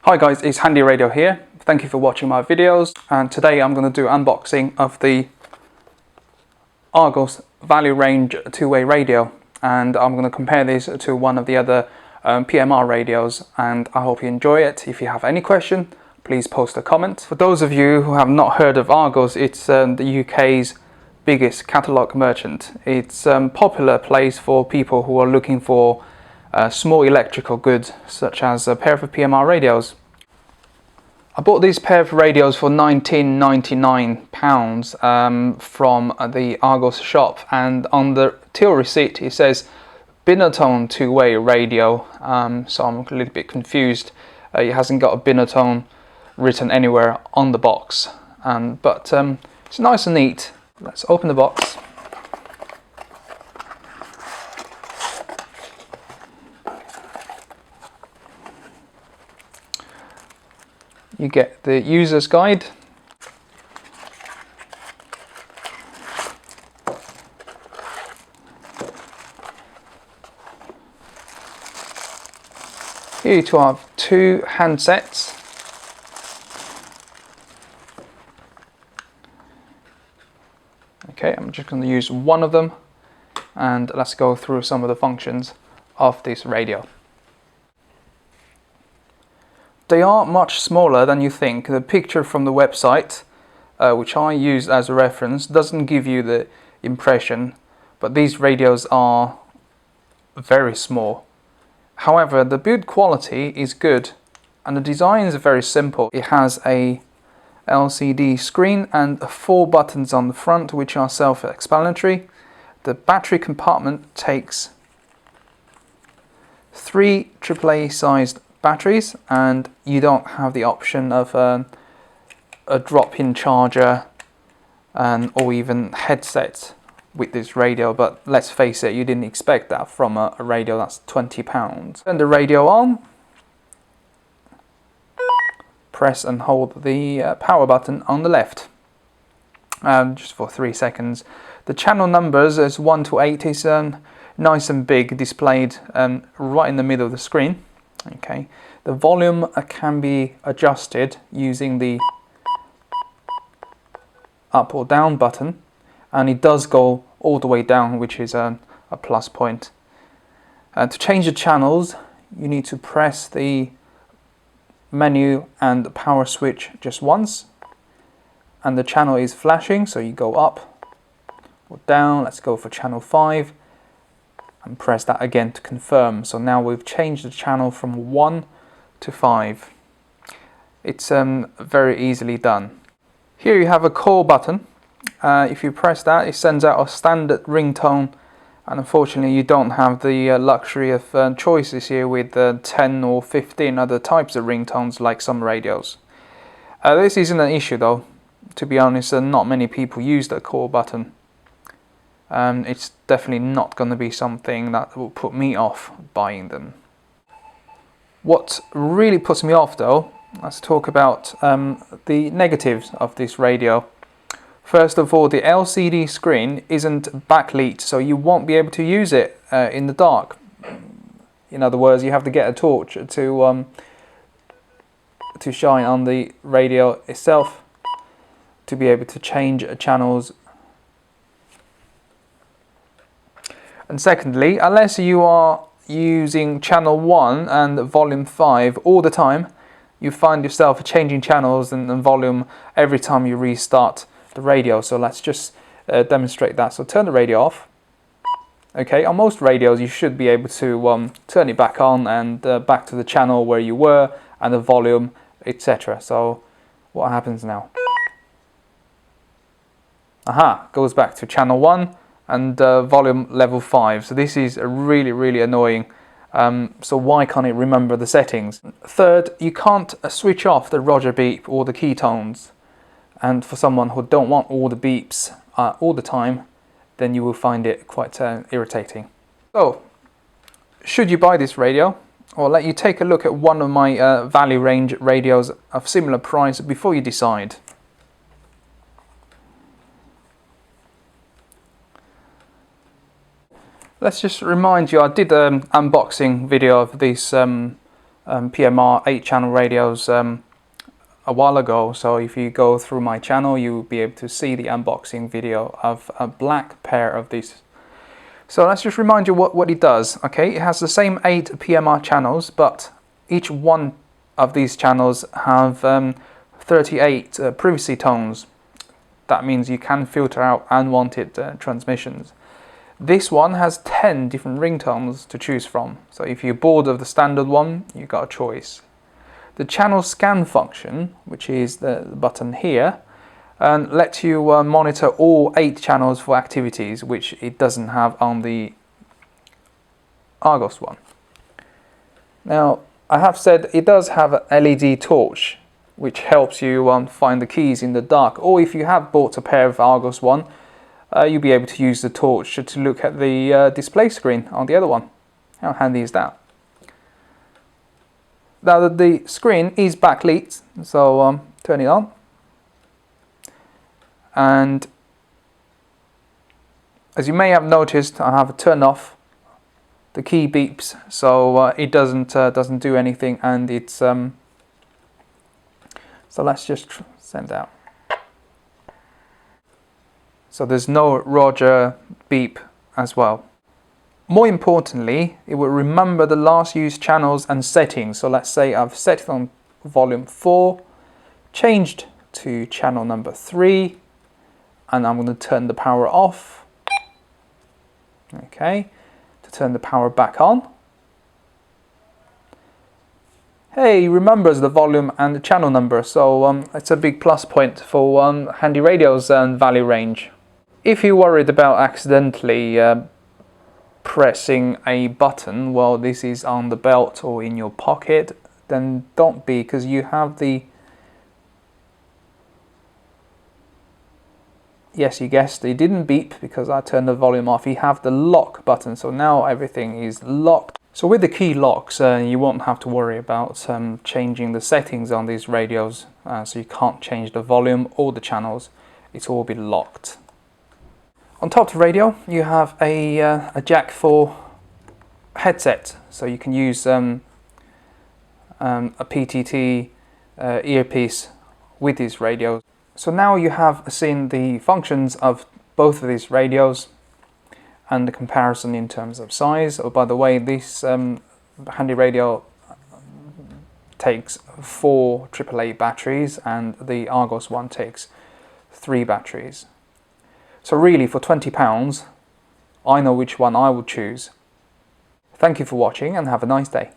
Hi guys, it's HandyRadio here. Thank you for watching my videos, and today I'm going to do unboxing of the Argos Value Range two-way radio, and I'm going to compare this to one of the other PMR radios, and I hope you enjoy it. If you have any question, please post a comment. For those of you who have not heard of Argos, it's the UK's biggest catalogue merchant. It's a popular place for people who are looking for small electrical goods, such as a pair of PMR radios. I bought these pair of radios for £19.99 from the Argos shop, and on the till receipt it says Binatone two-way radio, so I'm a little bit confused. It hasn't got a Binatone written anywhere on the box, but it's nice and neat. Let's open the box. You get the user's guide, here you have two handsets, okay, I'm just going to use one of them, and let's go through some of the functions of this radio. They are much smaller than you think. The picture from the website, which I used as a reference, doesn't give you the impression, but these radios are very small. However, the build quality is good and the design is very simple. It has a LCD screen and 4 buttons on the front, which are self-explanatory. The battery compartment takes 3 AAA sized batteries, and you don't have the option of a drop-in charger or even headset with this radio, but let's face it, you didn't expect that from a radio that's £20. Turn the radio on, press and hold the power button on the left, just for 3 seconds. The channel numbers is 1 to 8 is nice and big, displayed right in the middle of the screen. Okay, the volume can be adjusted using the up or down button, and it does go all the way down, which is a plus point. To change the channels, you need to press the menu and the power switch just once, and the channel is flashing, so you go up or down. Let's go for channel 5 and press that again to confirm. So now we've changed the channel from 1 to 5. It's very easily done. Here you have a call button. If you press that, it sends out a standard ringtone, and unfortunately you don't have the luxury of choices here with 10 or 15 other types of ringtones like some radios. This isn't an issue though. To be honest, not many people use the call button. It's definitely not going to be something that will put me off buying them. What really puts me off though, let's talk about the negatives of this radio. First of all, the LCD screen isn't backlit, so you won't be able to use it in the dark. In other words, you have to get a torch to shine on the radio itself to be able to change channels. And secondly, unless you are using channel 1 and volume 5 all the time, you find yourself changing channels and volume every time you restart the radio. So let's just demonstrate that. So turn the radio off. Okay, on most radios you should be able to turn it back on and back to the channel where you were and the volume, etc. So what happens now? Aha, goes back to channel 1 and volume level 5. So this is really annoying. So why can't it remember the settings? Third, you can't switch off the Roger beep or the keytones. And for someone who don't want all the beeps all the time, then you will find it quite irritating. So, should you buy this radio? Or let you take a look at one of my value range radios of similar price before you decide. Let's just remind you, I did an unboxing video of this PMR 8-channel radios a while ago, so if you go through my channel you'll be able to see the unboxing video of a black pair of these. So let's just remind you what it does. Okay, it has the same 8 PMR channels, but each one of these channels have 38 privacy tones. That means you can filter out unwanted transmissions. This one has 10 different ringtones to choose from, so if you're bored of the standard one, you've got a choice. The channel scan function, which is the button here, lets you monitor all 8 channels for activities, which it doesn't have on the Argos one. Now, I have said it does have an LED torch, which helps you find the keys in the dark, or if you have bought a pair of Argos one, you'll be able to use the torch to look at the display screen on the other one. How handy is that? Now the screen is backlit, so turn it on. And as you may have noticed, I have turned off the key beeps, so it doesn't do anything, and it's so let's just send out. So there's no Roger beep as well. More importantly, it will remember the last used channels and settings. So let's say I've set it on volume 4, changed to channel number 3, and I'm going to turn the power off. Okay, to turn the power back on. Hey, remembers the volume and the channel number, so it's a big plus point for HandyRadio's value range. If you're worried about accidentally pressing a button while this is on the belt or in your pocket, then don't be, because you have the, yes, you guessed, it didn't beep because I turned the volume off. You have the lock button, so now everything is locked. So with the key locks, you won't have to worry about changing the settings on these radios, so you can't change the volume or the channels. It's all been locked. On top of the radio, you have a jack for headset, so you can use a PTT earpiece with these radios. So now you have seen the functions of both of these radios and the comparison in terms of size. Oh, by the way, this HandyRadio takes 4 AAA batteries and the Argos one takes 3 batteries. So really, for £20, I know which one I would choose. Thank you for watching and have a nice day.